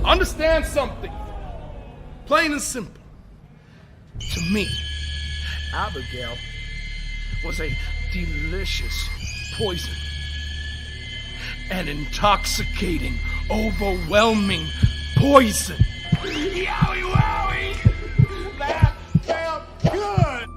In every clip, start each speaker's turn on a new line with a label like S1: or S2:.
S1: Understand something, plain and simple. To me, Abigail was a delicious poison. An intoxicating, overwhelming poison. Yowie wowie! That felt good!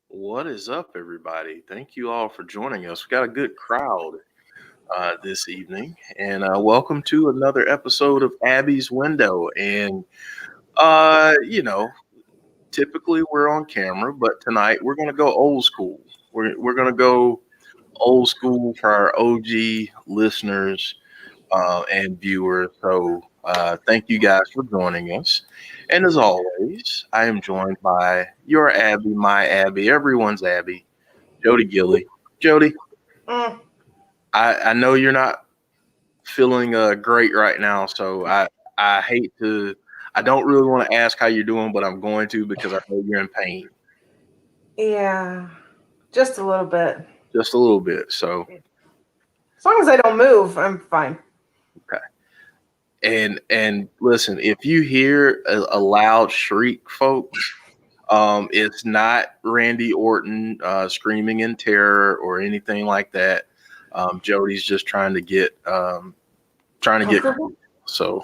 S2: What is up, everybody? Thank you all for joining us. We got a good crowd this evening, and welcome to another episode of Abby's Window. And typically we're on camera, but tonight we're going to go old school. We're going to go old school for our OG listeners and viewers. So thank you guys for joining us. And as always, I am joined by your Abby, my Abby, everyone's Abby, Jodie Gilly. Jodie, I know you're not feeling great right now, so I don't really want to ask how you're doing, but I'm going to because I know you're in pain.
S3: Yeah, just a little bit.
S2: Just a little bit. So
S3: as long as I don't move, I'm fine.
S2: Okay. And listen, if you hear a loud shriek, folks, it's not Randy Orton screaming in terror or anything like that. Jodie's just trying to get so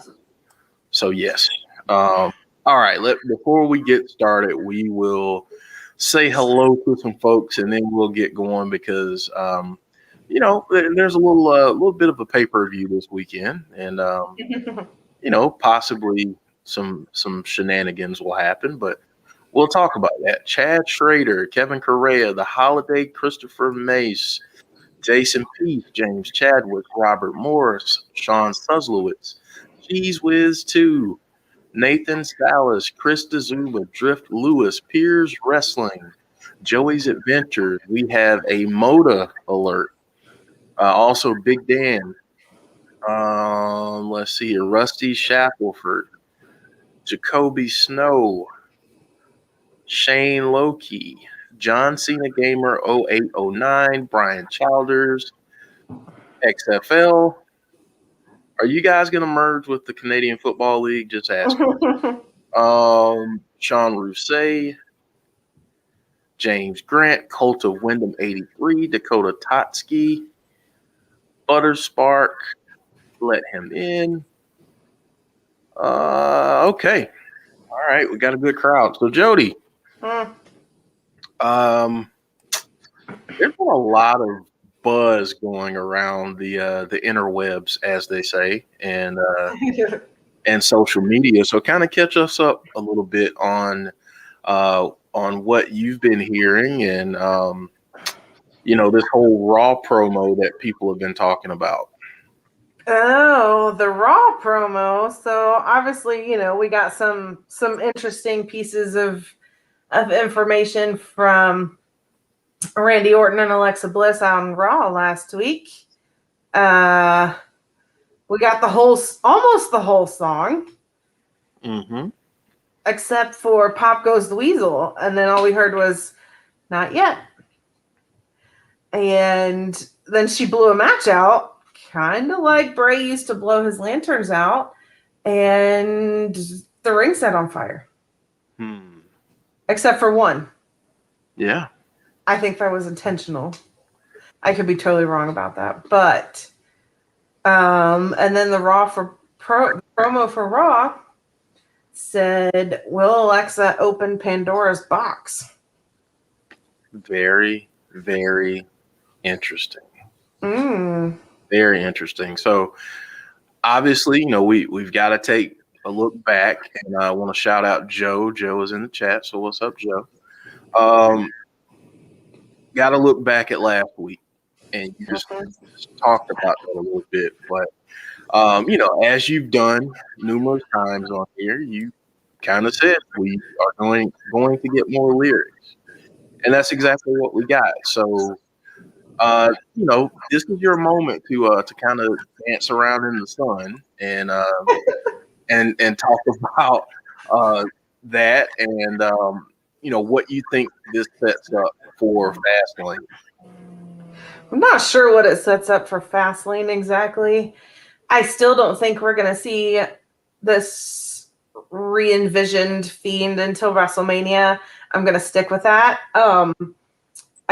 S2: yes. All right, before we get started, we will say hello to some folks and then we'll get going because there's a little bit of a pay-per-view this weekend, and possibly some shenanigans will happen, but we'll talk about that. Chad Schrader, Kevin Correa, The Holiday, Christopher Mace, Jason Peace, James Chadwick, Robert Morris, Sean Suslowitz, Cheese Whiz 2, Nathan Salas, Chris D'Zuba, Drift Lewis, Piers Wrestling, Joey's Adventures. We have a Moda alert. Also, Big Dan. Let's see here. Rusty Shackelford, Jacoby Snow, Shane Loki, John Cena Gamer 0809, Brian Childers, XFL. Are you guys going to merge with the Canadian Football League? Just asking. Sean Rousset, James Grant, Colt of Wyndham 83, Dakota Totsky, Butterspark, let him in. Okay. All right, we got a good crowd. So Jodie, there's been a lot of buzz going around the interwebs, as they say, and social media. So kind of catch us up a little bit on what you've been hearing and this whole Raw promo that people have been talking about.
S3: Oh, the Raw promo. So obviously, we got some interesting pieces of information from Randy Orton and Alexa Bliss on Raw last week. We got almost the whole song.
S2: Mm-hmm.
S3: Except for Pop Goes the Weasel. And then all we heard was, not yet. And then she blew a match out, kind of like Bray used to blow his lanterns out, and the ring set on fire. Except for one.
S2: Yeah.
S3: I think that was intentional. I could be totally wrong about that. But, and then the promo for Raw said, will Alexa open Pandora's box?
S2: Very, very interesting. Very interesting. So obviously, we've got to take a look back, and I want to shout out Joe. Joe is in the chat. So what's up, Joe? Got to look back at last week, and you just talked about that a little bit. But as you've done numerous times on here, you kind of said we are going to get more lyrics, and that's exactly what we got. So, this is your moment to kind of dance around in the sun and talk about that and what you think this sets up for Fastlane.
S3: I'm not sure what it sets up for Fastlane exactly. I still don't think we're going to see this re-envisioned Fiend until WrestleMania. I'm going to stick with that. I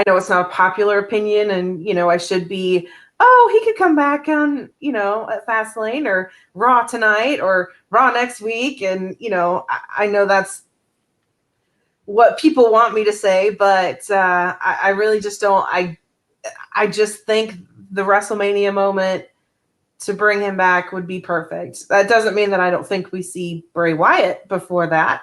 S3: know it's not a popular opinion, and, I should be, he could come back on, at Fastlane or Raw tonight or Raw next week. And, I know that's what people want me to say, but I really just don't. I just think the WrestleMania moment to bring him back would be perfect. That doesn't mean that I don't think we see Bray Wyatt before that.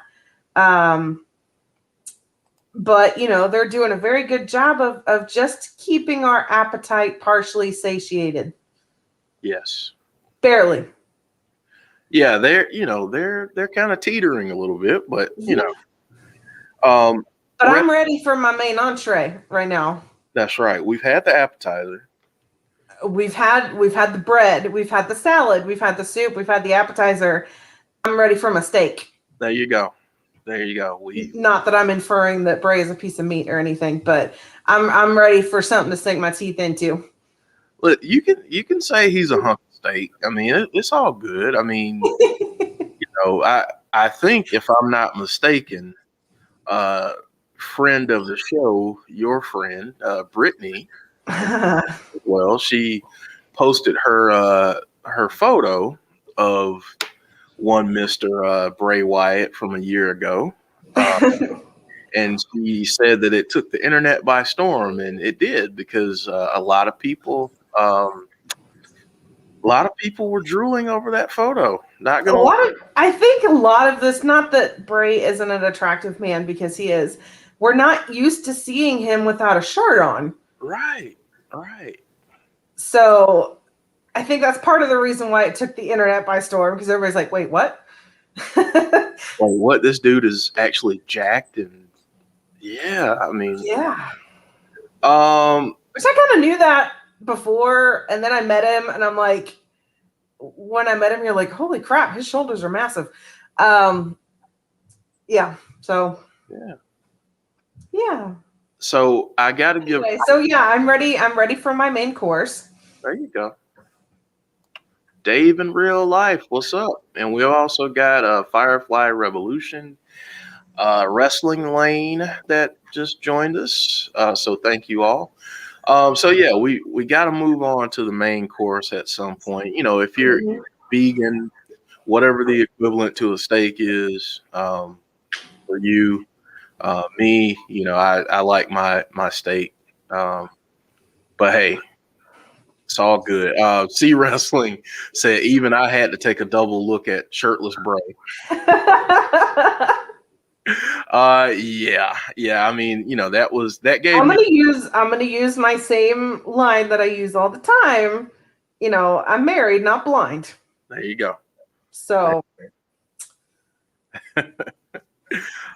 S3: But, they're doing a very good job of just keeping our appetite partially satiated.
S2: Yes.
S3: Barely.
S2: Yeah, they're kind of teetering a little bit, but, But
S3: I'm ready for my main entree right now.
S2: That's right. We've had the appetizer.
S3: We've had the bread. We've had the salad. We've had the soup. We've had the appetizer. I'm ready for my steak.
S2: There you go.
S3: Not that I'm inferring that Bray is a piece of meat or anything, but I'm ready for something to sink my teeth into.
S2: Look, you can say he's a hunk of steak. I mean, it's all good. I mean, I think if I'm not mistaken, friend of the show, your friend, Brittany, well, she posted her photo of one Mr. Bray Wyatt from a year ago. And she said that it took the internet by storm, and it did, because a lot of people were drooling over that photo.
S3: I think a lot of this, not that Bray isn't an attractive man, because he is. We're not used to seeing him without a shirt on.
S2: Right.
S3: So I think that's part of the reason why it took the internet by storm, because everybody's like, wait, what?
S2: Like, what? This dude is actually jacked, and yeah, I mean,
S3: Yeah.
S2: um,
S3: Which I kind of knew that before, and then I met him, and I'm like, when I met him, you're like, holy crap, his shoulders are massive. Yeah. So
S2: yeah.
S3: yeah.
S2: So I got to give.
S3: Anyway, so yeah, I'm ready. I'm ready for my main course.
S2: There you go. Dave in real life, what's up? And we also got a Firefly Revolution wrestling lane that just joined us. So thank you all. So yeah, we got to move on to the main course at some point. You know, if you're vegan, whatever the equivalent to a steak is for you, me, you know, I like my steak. But hey, it's all good. C Wrestling said even I had to take a double look at shirtless Bray. Yeah. I mean, you know, that gave
S3: I'm
S2: me.
S3: gonna use my same line that I use all the time. You know, I'm married, not blind.
S2: There you go.
S3: So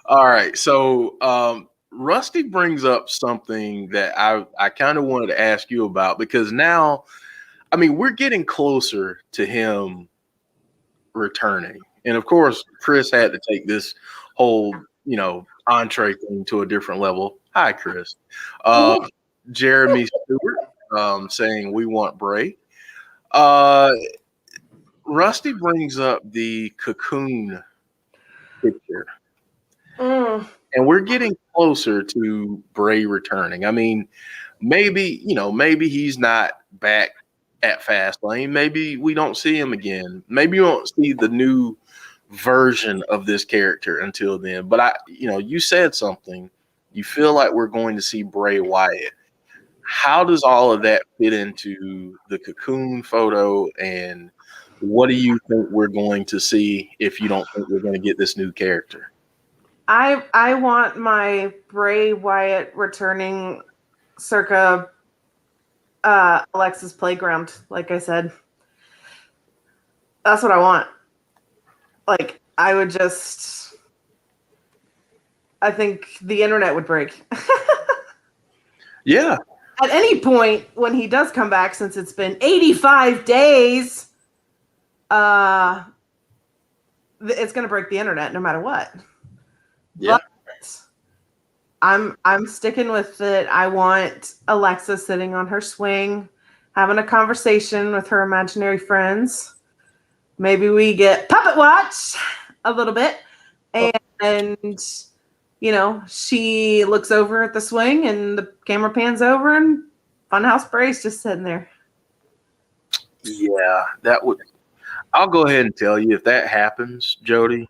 S2: All right. So Rusty brings up something that I kind of wanted to ask you about, because now, I mean, we're getting closer to him returning. And of course, Chris had to take this whole, you know, entree thing to a different level. Hi, Chris. Jeremy Stewart saying we want Bray. Rusty brings up the Cocoon picture. And we're getting closer to Bray returning. I mean, maybe he's not back at Fastlane. Maybe we don't see him again. Maybe we won't see the new version of this character until then. But you said something. You feel like we're going to see Bray Wyatt. How does all of that fit into the Cocoon photo? And what do you think we're going to see if you don't think we're going to get this new character?
S3: I want my Bray Wyatt returning circa Alexa's Playground, like I said. That's what I want. Like, I think the internet would break.
S2: Yeah.
S3: At any point when he does come back, since it's been 85 days, it's going to break the internet no matter what.
S2: Yeah.
S3: But I'm sticking with it. I want Alexa sitting on her swing, having a conversation with her imaginary friends. Maybe we get puppet watch a little bit, and she looks over at the swing, and the camera pans over, and Funhouse Bray's just sitting there.
S2: Yeah, that would. I'll go ahead and tell you, if that happens, Jodie,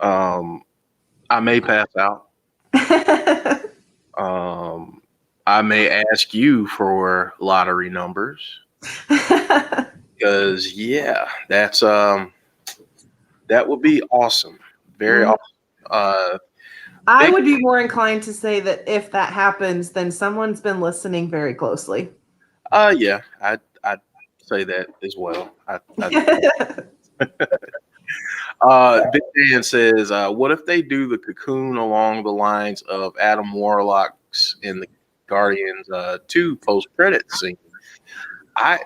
S2: I may pass out. I may ask you for lottery numbers, because that's that would be awesome. Very awesome.
S3: I would be more inclined to say that if that happens, then someone's been listening very closely.
S2: Yeah, I'd say that as well. Big Dan says, what if they do the Cocoon along the lines of Adam Warlock's in the Guardians 2 post-credit scene? I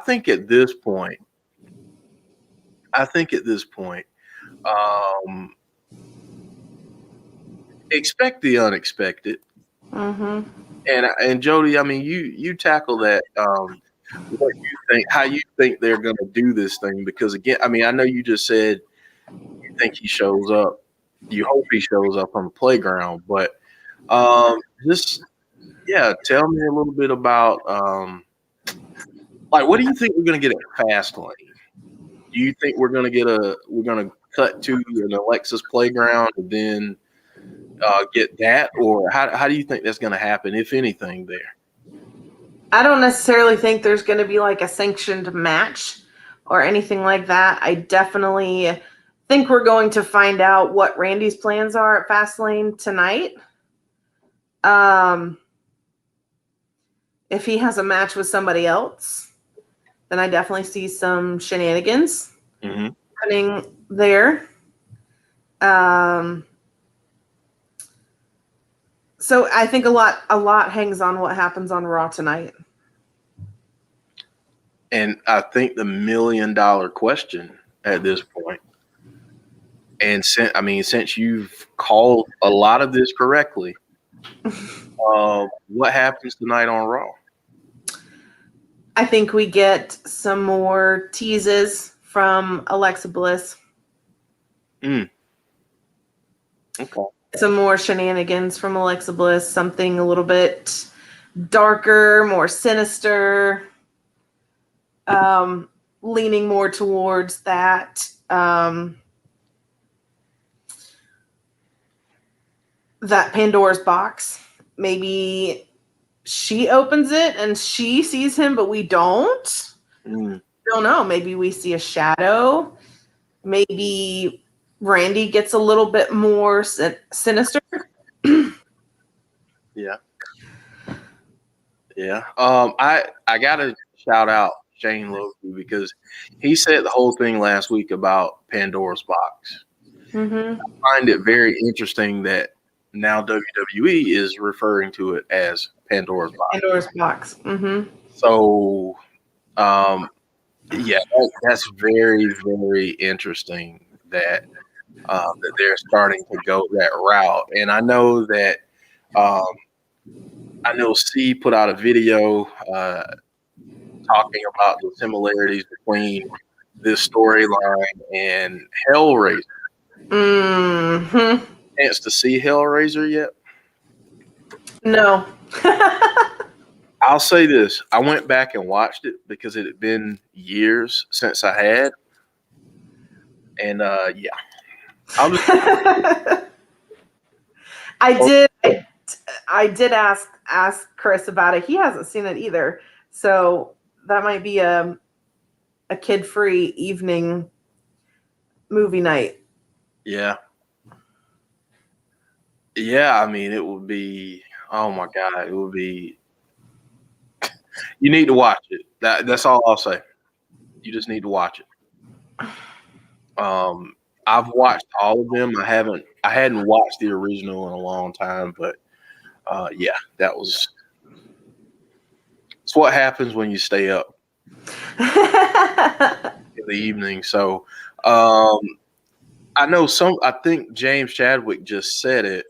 S2: think at this point, expect the unexpected.
S3: Mm-hmm.
S2: And Jodie, I mean, you tackle that. What you think? How you think they're going to do this thing? Because again, I mean, I know you just said you think he shows up. You hope he shows up on the playground, but just tell me a little bit about like, what do you think we're going to get at Fastlane? Do you think we're going to cut to an Alexa's Playground and then get that, or how do you think that's going to happen, if anything, there?
S3: I don't necessarily think there's going to be like a sanctioned match or anything like that. I definitely think we're going to find out what Randy's plans are at Fastlane tonight. If he has a match with somebody else, then I definitely see some shenanigans happening there. So I think a lot hangs on what happens on Raw tonight.
S2: And I think the $1 million question at this point, and since you've called a lot of this correctly, what happens tonight on Raw?
S3: I think we get some more teases from Alexa Bliss.
S2: Okay.
S3: Some more shenanigans from Alexa Bliss, something a little bit darker, more sinister, leaning more towards that that Pandora's box. Maybe she opens it and she sees him, but we don't. Don't know. Maybe we see a shadow. Maybe Randy gets a little bit more sinister.
S2: Yeah. I gotta shout out Shane Loki because he said the whole thing last week about Pandora's box. I find it very interesting that now WWE is referring to it as Pandora's box.
S3: Pandora's box.
S2: So, that's very, very interesting that that they're starting to go that route. And I know that C put out a video talking about the similarities between this storyline and Hellraiser. Chance to see Hellraiser yet?
S3: No.
S2: I'll say this. I went back and watched it because it had been years since I had. And
S3: I did ask Chris about it. He hasn't seen it either. So that might be a kid-free evening movie night.
S2: Yeah. Yeah, I mean, it would be, oh my God, it would be, you need to watch it. That's all I'll say. You just need to watch it. I've watched all of them. I hadn't watched the original in a long time, but it's what happens when you stay up in the evening. So, I think James Chadwick just said it.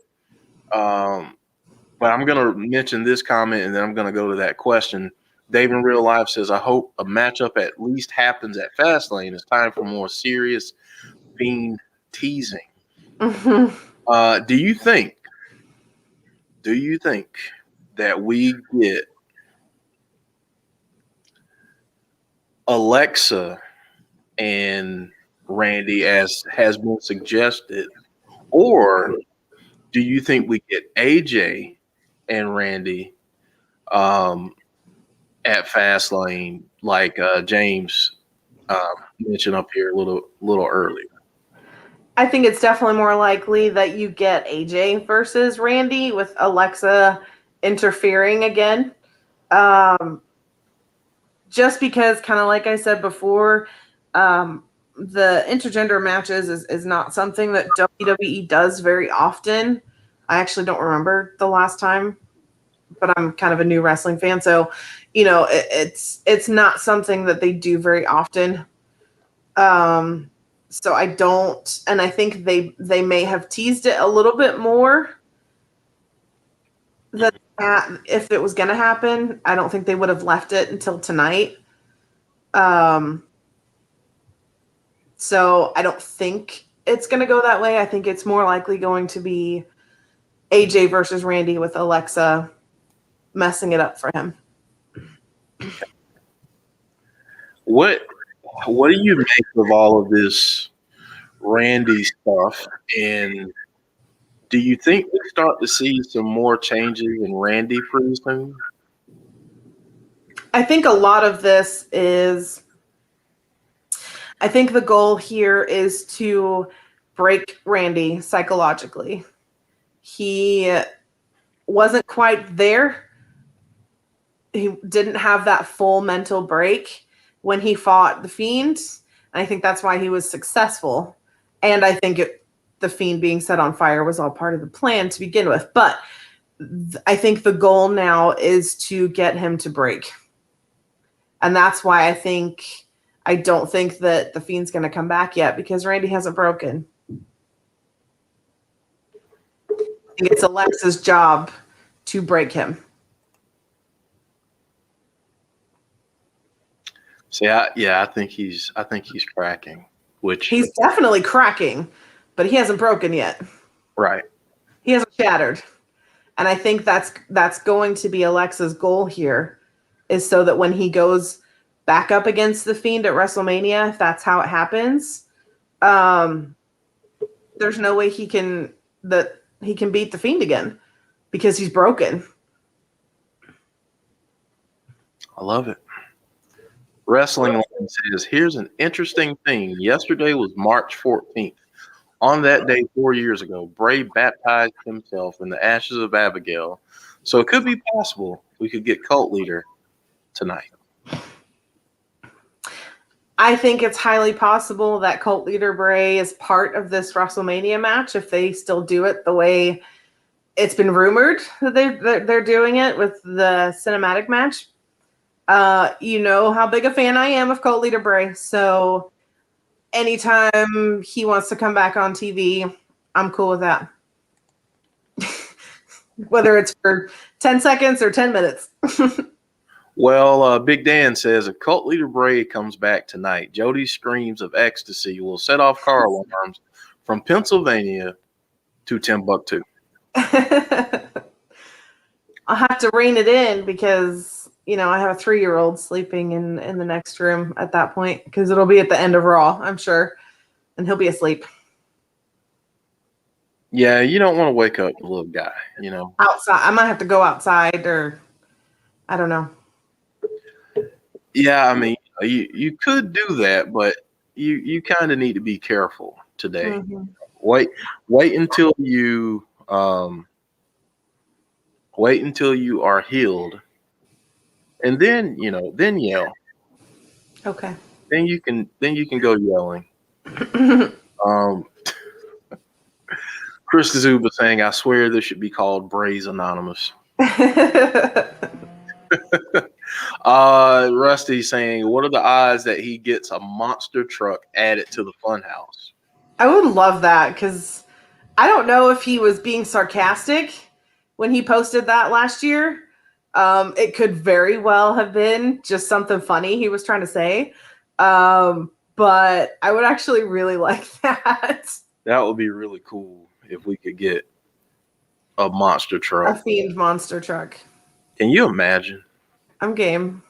S2: But I'm going to mention this comment and then I'm going to go to that question. Dave in Real Life says, I hope a matchup at least happens at Fastlane. It's time for more serious Fiend teasing. Do you think that we get Alexa and Randy as has been suggested, or do you think we get AJ and Randy at Fastlane like James mentioned up here a little earlier?
S3: I think it's definitely more likely that you get AJ versus Randy with Alexa interfering again. Just because, kind of like I said before, the intergender matches is not something that WWE does very often. I actually don't remember the last time, but I'm kind of a new wrestling fan. So, it's not something that they do very often. So I don't, and I think they may have teased it a little bit more that if it was going to happen. I don't think they would have left it until tonight. So I don't think it's going to go that way. I think it's more likely going to be AJ versus Randy with Alexa messing it up for him.
S2: What do you make of all of this Randy stuff? And do you think we start to see some more changes in Randy pretty soon?
S3: I think a lot of this is, I think the goal here is to break Randy psychologically. He wasn't quite there he didn't have that full mental break when he fought the Fiend. And I think that's why he was successful. And I think the Fiend being set on fire was all part of the plan to begin with. But I think the goal now is to get him to break. And that's why I don't think that the Fiend's going to come back yet, because Randy hasn't broken. I think it's Alexa's job to break him.
S2: See, I think he's cracking, which
S3: He's definitely cracking, but he hasn't broken yet.
S2: right.
S3: He hasn't shattered. And I think that's going to be Alexa's goal here, is so that when he goes back up against the Fiend at WrestleMania, if that's how it happens, there's no way he can beat the Fiend again, because he's broken.
S2: I love it. Wrestling Line says, here's an interesting thing. Yesterday was March 14th. On that day 4 years ago, Bray baptized himself in the ashes of Abigail. So it could be possible we could get Cult Leader tonight.
S3: I think it's highly possible that Cult Leader Bray is part of this WrestleMania match, if they still do it the way it's been rumored that they're doing it with the cinematic match. You know how big a fan I am of Cult Leader Bray, so anytime he wants to come back on TV, I'm cool with that. Whether it's for 10 seconds or 10 minutes.
S2: Well, Big Dan says, if Cult Leader Bray comes back tonight, Jody's screams of ecstasy will set off car alarms from Pennsylvania to Timbuktu.
S3: I'll have to rein it in, because I have a 3-year-old sleeping in the next room at that point, because it'll be at the end of Raw, I'm sure, and he'll be asleep.
S2: Yeah, you don't want to wake up the little guy,
S3: Outside. I might have to go outside, or I don't know.
S2: Yeah, I mean, you could do that, but you kind of need to be careful today.
S3: Mm-hmm.
S2: Wait until you are healed, and then then yell.
S3: Okay.
S2: Then you can go yelling. Chris Kazuba saying, I swear this should be called Bray's Anonymous. Rusty saying, what are the odds that he gets a monster truck added to the Funhouse?
S3: I would love that, because I don't know if he was being sarcastic when he posted that last year. It could very well have been just something funny he was trying to say. But I would actually really like that.
S2: That would be really cool if we could get a monster
S3: A
S2: truck.
S3: Fiend monster truck.
S2: Can you imagine?
S3: I'm game.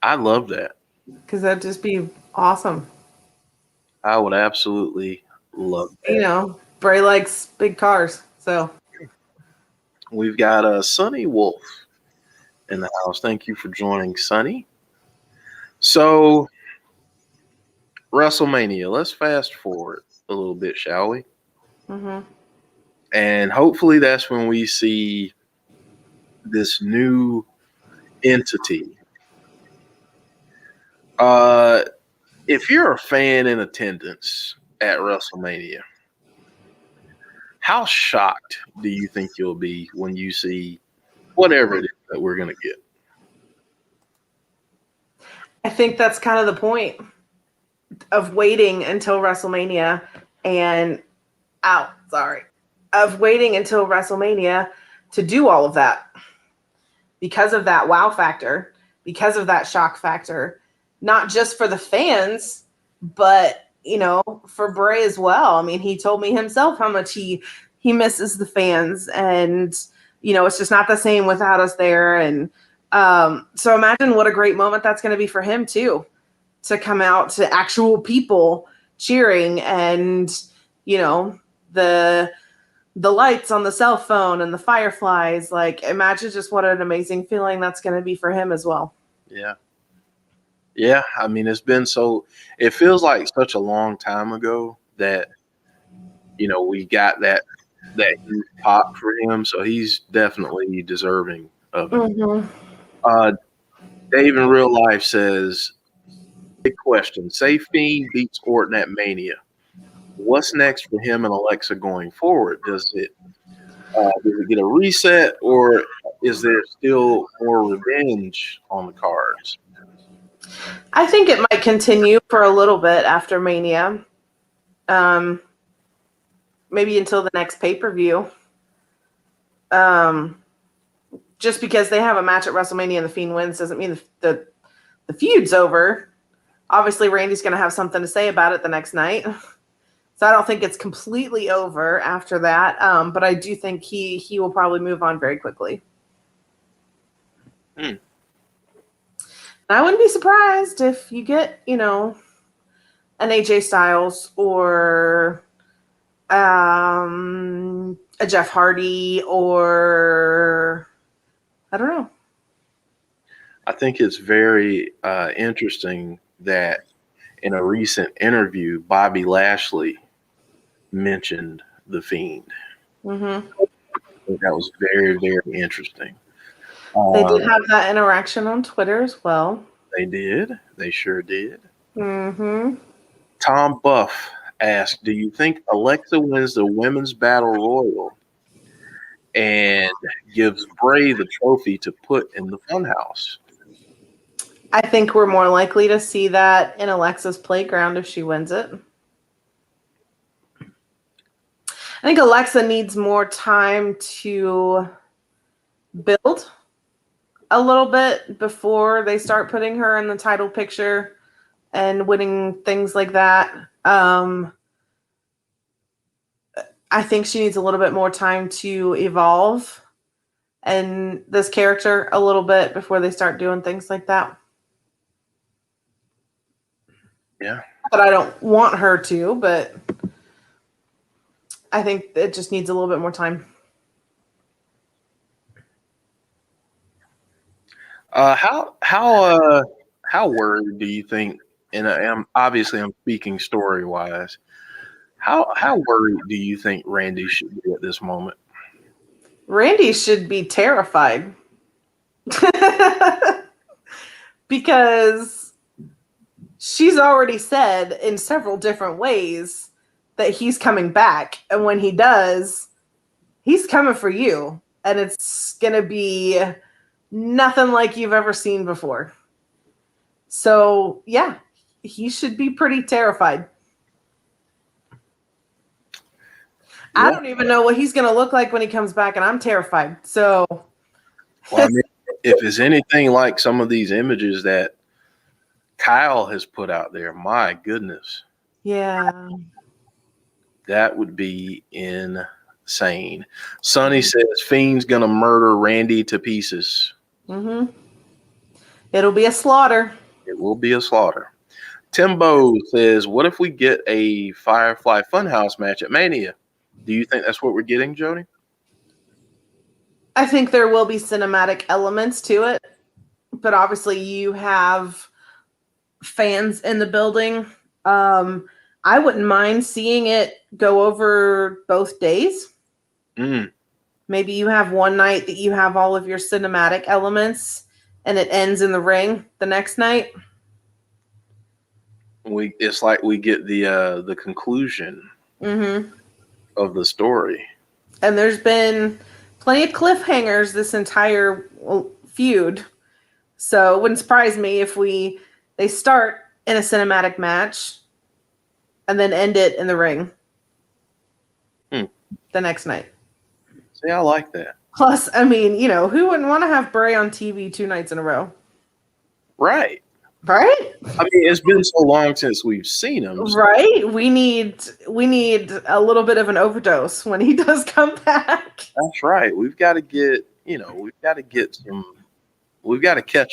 S2: I love that.
S3: Because that'd just be awesome.
S2: I would absolutely love that.
S3: Bray likes big cars, so.
S2: We've got Sonny Wolf in the house. Thank you for joining, Sonny. So, WrestleMania. Let's fast forward a little bit, shall we?
S3: Mm-hmm.
S2: And hopefully that's when we see this new entity. If you're a fan in attendance at WrestleMania, how shocked do you think you'll be when you see whatever it is that we're going to get?
S3: I think that's kind of the point of waiting until WrestleMania to do all of that, because of that wow factor, because of that shock factor, not just for the fans, but for Bray as well. I mean, he told me himself how much he misses the fans, and it's just not the same without us there. And so imagine what a great moment that's going to be for him too, to come out to actual people cheering, and the lights on the cell phone and the fireflies. Like, imagine just what an amazing feeling that's going to be for him as well.
S2: Yeah, I mean, it feels like such a long time ago that we got that huge pop for him, so he's definitely deserving of it.
S3: Mm-hmm.
S2: Dave in real life says, big question. Say Fiend beats Orton at Mania. What's next for him and Alexa going forward? Does it get a reset, or is there still more revenge on the cards?
S3: I think it might continue for a little bit after Mania. Maybe until the next pay-per-view. Just because they have a match at WrestleMania and the Fiend wins doesn't mean the feud's over. Obviously, Randy's going to have something to say about it the next night. So I don't think it's completely over after that. But I do think he will probably move on very quickly. I wouldn't be surprised if you get, an AJ Styles or a Jeff Hardy or I don't know.
S2: I think it's very interesting that in a recent interview, Bobby Lashley mentioned the Fiend.
S3: Mm-hmm.
S2: I think that was very, very interesting.
S3: They did have that interaction on Twitter as well.
S2: They did. They sure did.
S3: Mm-hmm.
S2: Tom Buff asked, do you think Alexa wins the Women's Battle Royal and gives Bray the trophy to put in the Funhouse?
S3: I think we're more likely to see that in Alexa's playground if she wins it. I think Alexa needs more time to build a little bit before they start putting her in the title picture and winning things like that. I think she needs a little bit more time to evolve and this character a little bit before they start doing things like that.
S2: Yeah.
S3: But I don't want her to, but I think it just needs a little bit more time.
S2: How worried do you think? And I'm speaking story wise. How worried do you think Randy should be at this moment?
S3: Randy should be terrified because she's already said in several different ways that he's coming back, and when he does, he's coming for you, and it's gonna be nothing like you've ever seen before. So yeah, he should be pretty terrified. Yeah. I don't even know what he's gonna look like when he comes back, and I'm terrified. So
S2: well, I mean, if it's anything like some of these images that Kyle has put out there, my goodness.
S3: Yeah.
S2: That would be insane. Sonny says Fiend's going to murder Randy to pieces.
S3: Mm-hmm. It'll be a slaughter.
S2: It will be a slaughter. Timbo says, what if we get a Firefly Funhouse match at Mania? Do you think that's what we're getting, Jody?
S3: I think there will be cinematic elements to it, but obviously you have fans in the building. I wouldn't mind seeing it go over both days. Maybe you have one night that you have all of your cinematic elements and it ends in the ring the next night.
S2: It's like we get the conclusion of the story.
S3: And there's been plenty of cliffhangers this entire feud. So it wouldn't surprise me if they start in a cinematic match and then end it in the ring the next night.
S2: See, I like that.
S3: Plus, I mean, who wouldn't want to have Bray on TV 2 nights in a row?
S2: Right.
S3: Right?
S2: I mean, it's been so long since we've seen him. So.
S3: Right? We need a little bit of an overdose when he does come back.
S2: That's right. We've got to get, we've got to catch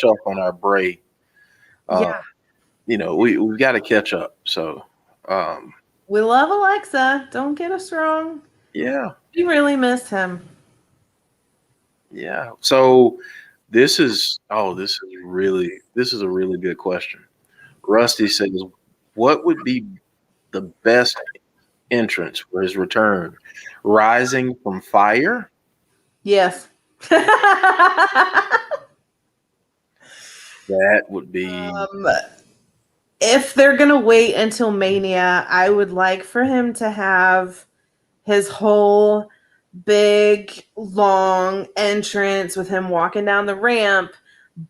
S2: up on our Bray.
S3: Yeah.
S2: We've got to catch up. So,
S3: we love Alexa. Don't get us wrong.
S2: Yeah.
S3: We really miss him.
S2: Yeah. So this is a really good question. Rusty says, what would be the best entrance for his return? Rising from fire?
S3: Yes.
S2: That would be
S3: If they're gonna wait until Mania, I would like for him to have his whole big long entrance with him walking down the ramp,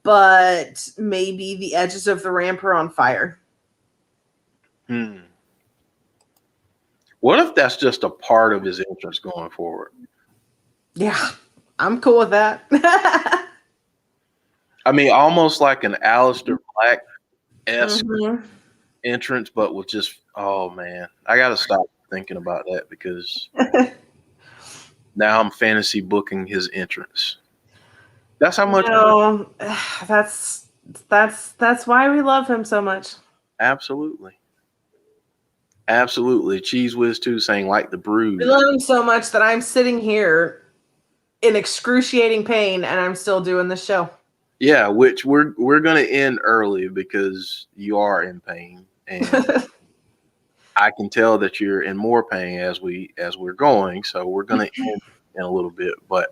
S3: but maybe the edges of the ramp are on fire.
S2: What if that's just a part of his entrance going forward?
S3: Yeah, I'm cool with that.
S2: I mean, almost like an Aleister Black-esque
S3: Mhm.
S2: entrance, but with just, oh man, I got to stop thinking about that because now I'm fantasy booking his entrance. That's how much.
S3: No, that's why we love him so much.
S2: Absolutely. Absolutely. Cheese Whiz 2 saying like the
S3: We
S2: bruise.
S3: love him so much that I'm sitting here in excruciating pain and I'm still doing the show.
S2: Yeah, which we're going to end early because you are in pain, and I can tell that you're in more pain as we're going. So we're going to end in a little bit. But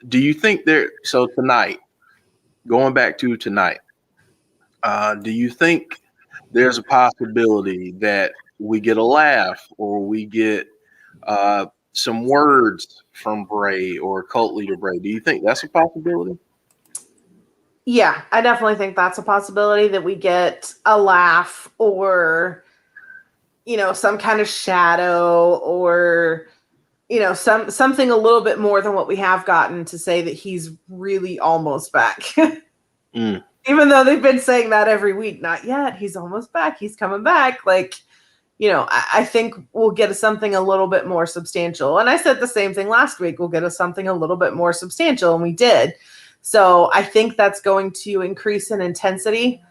S2: do you think so tonight, going back to tonight, do you think there's a possibility that we get a laugh or we get some words from Bray or cult leader Bray? Do you think that's a possibility?
S3: Yeah, I definitely think that's a possibility that we get a laugh or, some kind of shadow or, something a little bit more than what we have gotten to say that he's really almost back. Even though they've been saying that every week, not yet. He's almost back. He's coming back. I think we'll get something a little bit more substantial. And I said the same thing last week. We'll get us something a little bit more substantial, and we did. So I think that's going to increase in intensity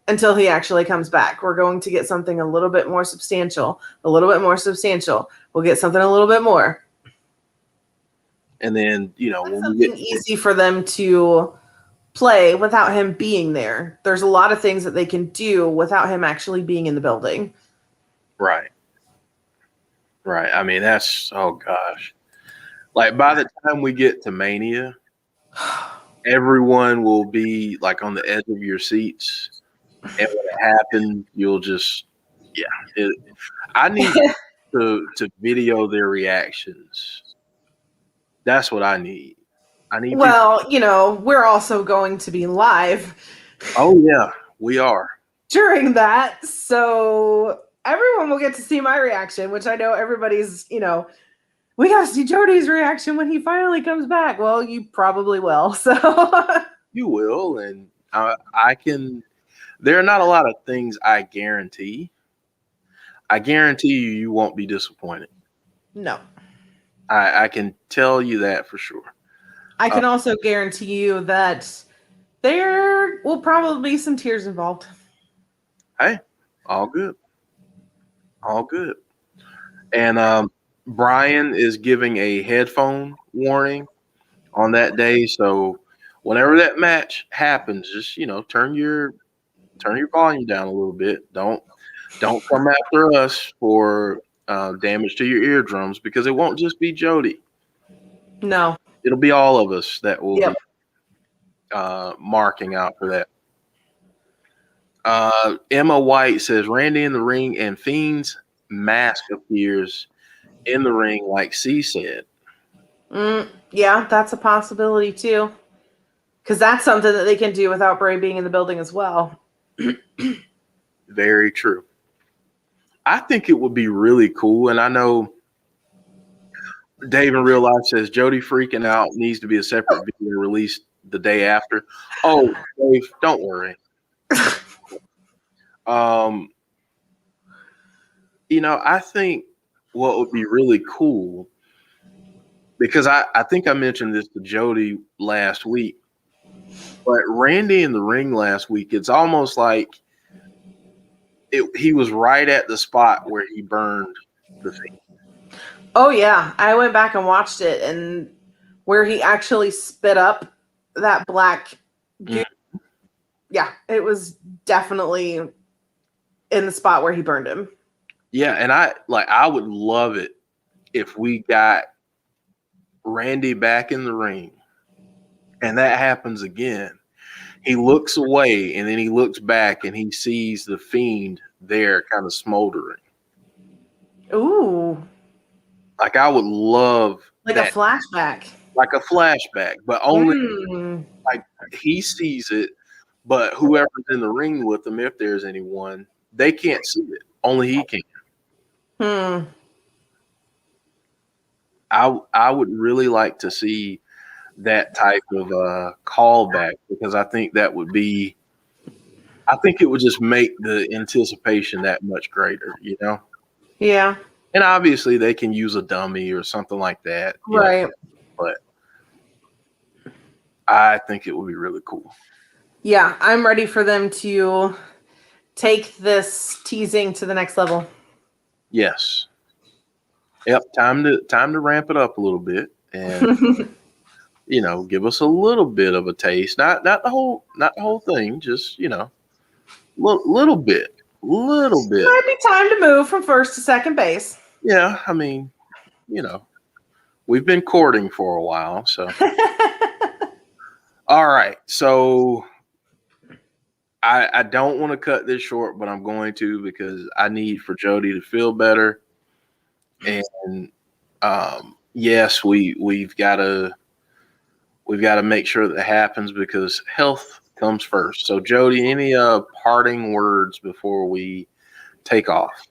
S3: until he actually comes back. We're going to get something a little bit more substantial, a little bit more substantial. We'll get something a little bit more.
S2: And then,
S3: when something easy for them to play without him being there. There's a lot of things that they can do without him actually being in the building.
S2: Right. I mean, that's, oh gosh. Like by the time we get to Mania, everyone will be like on the edge of your seats. And when it happens, you'll just, I need to video their reactions. That's what I need.
S3: We're also going to be live.
S2: Oh, yeah, we are.
S3: During that. So everyone will get to see my reaction, which I know everybody's, we got to see Jodie's reaction when he finally comes back. Well, you probably will. So
S2: you will. And there are not a lot of things I guarantee. I guarantee you won't be disappointed.
S3: No.
S2: I can tell you that for sure.
S3: I can also guarantee you that there will probably be some tears involved.
S2: Hey, all good. All good. And Brian is giving a headphone warning on that day. So whenever that match happens, just, turn your volume down a little bit. Don't come after us for damage to your eardrums, because it won't just be Jodie.
S3: No.
S2: It'll be all of us that will be marking out for that. Emma White says Randy in the ring and Fiend's mask appears in the ring, like C said.
S3: Yeah, that's a possibility too. Because that's something that they can do without Bray being in the building as well.
S2: Very true. I think it would be really cool. And I know Dave in real life says Jodie freaking out needs to be a separate video released the day after. Oh, Dave, don't worry. I think what would be really cool, because I think I mentioned this to Jodie last week, but Randy in the ring last week, it's almost like he was right at the spot where he burned the Fiend.
S3: Oh, yeah. I went back and watched it, and where he actually spit up that black goo. Yeah, it was definitely in the spot where he burned him.
S2: Yeah, and I would love it if we got Randy back in the ring and that happens again. He looks away, and then he looks back, and he sees the Fiend there kind of smoldering.
S3: Ooh.
S2: Like, I would love
S3: Like
S2: that,
S3: a flashback.
S2: like a flashback, but only
S3: Mm.
S2: like he sees it, but whoever's in the ring with him, if there's anyone, they can't see it. Only he can.
S3: Hmm.
S2: I would really like to see that type of callback, because I think that would be, I think it would just make the anticipation that much greater, you know?
S3: Yeah.
S2: And obviously they can use a dummy or something like that, you know,
S3: Right.
S2: but I think it would be really cool.
S3: Yeah, I'm ready for them to take this teasing to the next level.
S2: Yes. Yep. Time to ramp it up a little bit and you know, give us a little bit of a taste. Not the whole thing, just, you know, little bit.
S3: Might be time to move from first to second base.
S2: Yeah, I mean, you know, we've been courting for a while, so. All right. So I don't want to cut this short, but I'm going to, because I need for Jodie to feel better. And yes, we've got to make sure that happens, because health comes first. So Jodie, any parting words before we take off?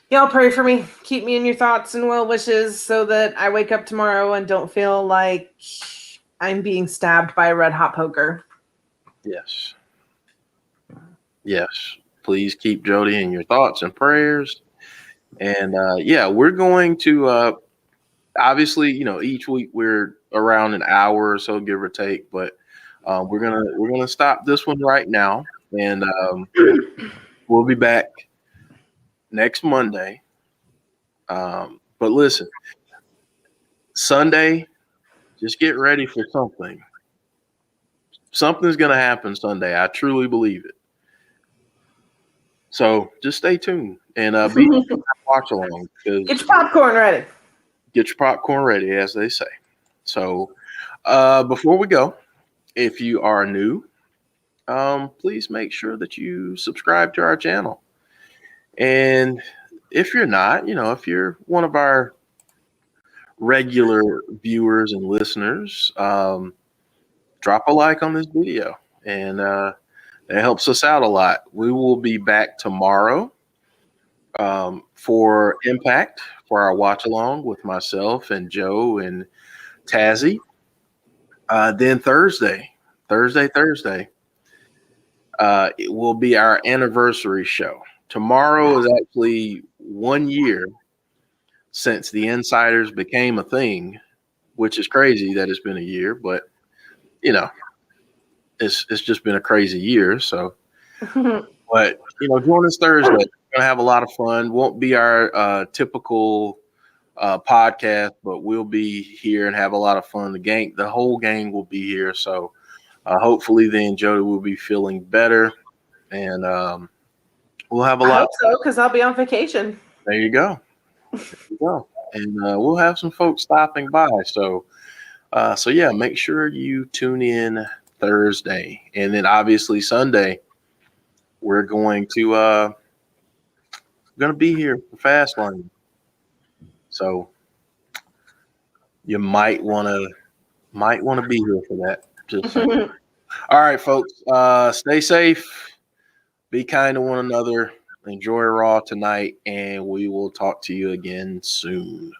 S3: Y'all pray for me. Keep me in your thoughts and well wishes so that I wake up tomorrow and don't feel like I'm being stabbed by a red hot poker.
S2: Yes. Yes. Please keep Jodie in your thoughts and prayers. And yeah, we're going to obviously, you know, each week we're around an hour or so, give or take, but we're gonna stop this one right now, and we'll be back next Monday. But listen, Sunday, just get ready for something. Something's gonna happen Sunday. I truly believe it. So just stay tuned and be watch along.
S3: Get your popcorn ready.
S2: Get your popcorn ready, as they say. So before we go, if you are new, please make sure that you subscribe to our channel. And if you're not, you know, if you're one of our regular viewers and listeners, drop a like on this video, and that helps us out a lot. We will be back tomorrow for Impact, for our watch along with myself and Joe and Tazzy. Then Thursday, it will be our anniversary show. Tomorrow is actually 1 year since the Insiders became a thing, which is crazy that it's been a year, but you know, it's just been a crazy year. So, but you know, join us Thursday. We're gonna have a lot of fun. Won't be our typical podcast, but we'll be here and have a lot of fun. The whole gang will be here. So hopefully then Jodie will be feeling better, and we'll have a lot.
S3: I hope so, because I'll be on vacation.
S2: There you go. And we'll have some folks stopping by. So yeah, make sure you tune in Thursday, and then obviously Sunday we're going to be here for Fastlane. So you might want to be here for that. Just saying. All right, folks. Stay safe. Be kind to one another. Enjoy Raw tonight, and we will talk to you again soon.